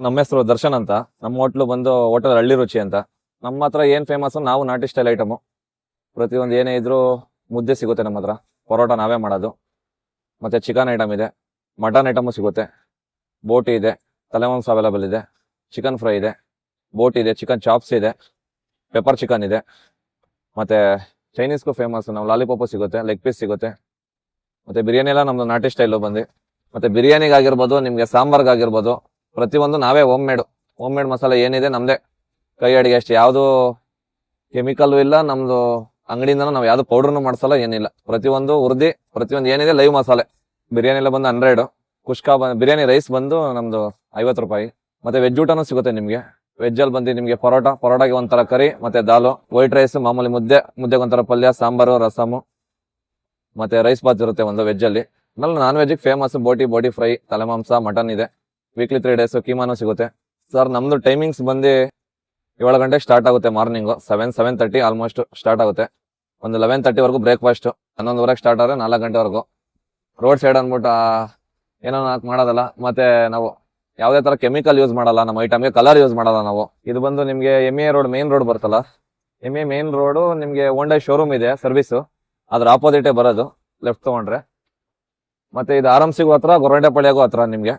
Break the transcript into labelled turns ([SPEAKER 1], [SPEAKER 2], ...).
[SPEAKER 1] ನಮ್ಮ ಹೆಸರು ದರ್ಶನ್ ಅಂತ. ನಮ್ಮ ಹೋಟ್ಲು ಬಂದು ಹೋಟೆಲ್ ಹಳ್ಳಿ ರುಚಿ ಅಂತ. ನಮ್ಮ ಹತ್ರ ಏನ್ ಫೇಮಸ್, ನಾವು ನಾಟಿ ಸ್ಟೈಲ್ ಐಟಮು. ಪ್ರತಿಯೊಂದು ಏನೇ ಇದ್ರೂ ಮುದ್ದೆ ಸಿಗುತ್ತೆ ನಮ್ಮ ಹತ್ರ. ಪರೋಟ ನಾವೇ ಮಾಡೋದು. ಮತ್ತೆ ಚಿಕನ್ ಐಟಮ್ ಇದೆ, ಮಟನ್ ಐಟಮು ಸಿಗುತ್ತೆ, ಬೋಟಿ ಇದೆ, ತಲೆಮಾಂಸ ಅವೈಲೇಬಲ್ ಇದೆ, ಚಿಕನ್ ಫ್ರೈ ಇದೆ, ಬೋಟಿ ಇದೆ, ಚಿಕನ್ ಚಾಪ್ಸ್ ಇದೆ, ಪೆಪ್ಪರ್ ಚಿಕನ್ ಇದೆ. ಮತ್ತೆ ಚೈನೀಸ್ಗೂ ಫೇಮಸ್, ನಾವು ಲಾಲಿಪಾಪು ಸಿಗುತ್ತೆ, ಲೆಗ್ ಪೀಸ್ ಸಿಗುತ್ತೆ. ಮತ್ತೆ ಬಿರಿಯಾನಿ ಎಲ್ಲ ನಮ್ದು ನಾಟಿ ಸ್ಟೈಲು ಬಂದು. ಮತ್ತೆ ಬಿರಿಯಾನಿಗಾಗಿರ್ಬೋದು, ನಿಮ್ಗೆ ಸಾಂಬಾರ್ಗಾಗಿರ್ಬೋದು, ಪ್ರತಿಯೊಂದು ನಾವೇ ಹೋಮ್ ಮೇಡ್ ಮಸಾಲೆ ಏನಿದೆ ನಮ್ದೇ ಕೈ ಅಡಿಗೆ ಅಷ್ಟೇ. ಯಾವುದು ಕೆಮಿಕಲ್ ಇಲ್ಲ ನಮ್ದು ಅಂಗಡಿಯಿಂದನೂ ನಾವು ಯಾವ್ದು ಪೌಡರ್ನು ಮಾಡ್ಸಲ್ಲ, ಏನಿಲ್ಲ. ಪ್ರತಿಯೊಂದು ಹುರ್ದಿ, ಪ್ರತಿಯೊಂದು ಏನಿದೆ ಲೈವ್ ಮಸಾಲೆ. ಬಿರಿಯಾನಿ ಎಲ್ಲ ಬಂದು 100, ಕುಷ್ಕಾ ಬಿರಿಯಾನಿ ರೈಸ್ ಬಂದು ನಮ್ದು 50 ರೂಪಾಯಿ. ಮತ್ತೆ ವೆಜ್ ಊಟನೂ ಸಿಗುತ್ತೆ ನಿಮ್ಗೆ. ವೆಜ್ ಅಲ್ಲಿ ಬಂದು ನಿಮ್ಗೆ ಪರೋಟಾಗೆ ಒಂಥರ ಕರಿ, ಮತ್ತೆ ದಾಲು, ವೈಟ್ ರೈಸ್, ಮಾಮೂಲಿ ಮುದ್ದೆಗೆ ಒಂಥರ ಪಲ್ಯ, ಸಾಂಬಾರು, ರಸಮು, ಮತ್ತೆ ರೈಸ್ ಬಾತ್ ಇರುತ್ತೆ ಒಂದು ವೆಜ್ ಅಲ್ಲಿ. ಆಮೇಲೆ ನಾನ್ ವೆಜ್ ಫೇಮಸ್ ಬೋಟಿ ಫ್ರೈ, ತಲೆಮಾಂಸ, ಮಟನ್ ಇದೆ. ವೀಕ್ಲಿ 3 days ಕೀಮಾನು ಸಿಗುತ್ತೆ. ಸರ್ ನಮ್ದು ಟೈಮಿಂಗ್ಸ್ ಬಂದು 7 ಗಂಟೆಗೆ ಸ್ಟಾರ್ಟ್ ಆಗುತ್ತೆ. ಮಾರ್ನಿಂಗು 7:30 ಆಲ್ಮೋಸ್ಟ್ ಸ್ಟಾರ್ಟ್ ಆಗುತ್ತೆ. ಒಂದು 11:30 ಬ್ರೇಕ್ಫಾಸ್ಟ್, 11:00 ಸ್ಟಾರ್ಟ್ ಆದರೆ 4 ಗಂಟೆವರೆಗೂ. ರೋಡ್ ಸೈಡ್ ಅಂದ್ಬಿಟ್ಟು ಏನೋ ಮಾಡೋದಲ್ಲ. ಮತ್ತೆ ನಾವು ಯಾವುದೇ ತರ ಕೆಮಿಕಲ್ ಯೂಸ್ ಮಾಡಲ್ಲ ನಮ್ಮ ಐಟಮ್ಗೆ, ಕಲರ್ ಯೂಸ್ ಮಾಡಲ್ಲ ನಾವು. ಇದು ಬಂದು ನಿಮ್ಗೆ MA ರೋಡ್ ಮೇನ್ ರೋಡ್ ಬರ್ತಲ್ಲ, MA ಮೇನ್ ರೋಡು ನಿಮ್ಗೆ ಹೋಂಡಾ ಶೋರೂಮ್ ಇದೆ ಸರ್ವಿಸು, ಅದ್ರ ಆಪೋಸಿಟೇ ಬರೋದು ಲೆಫ್ಟ್ ತಗೊಂಡ್ರೆ. ಮತ್ತೆ ಇದು ಆರಂಸಿಗೂ ಹತ್ರ, ಗೊರವಂಟೆಪಾಳ್ಯಗೂ ಹತ್ರ ನಿಮ್ಗೆ.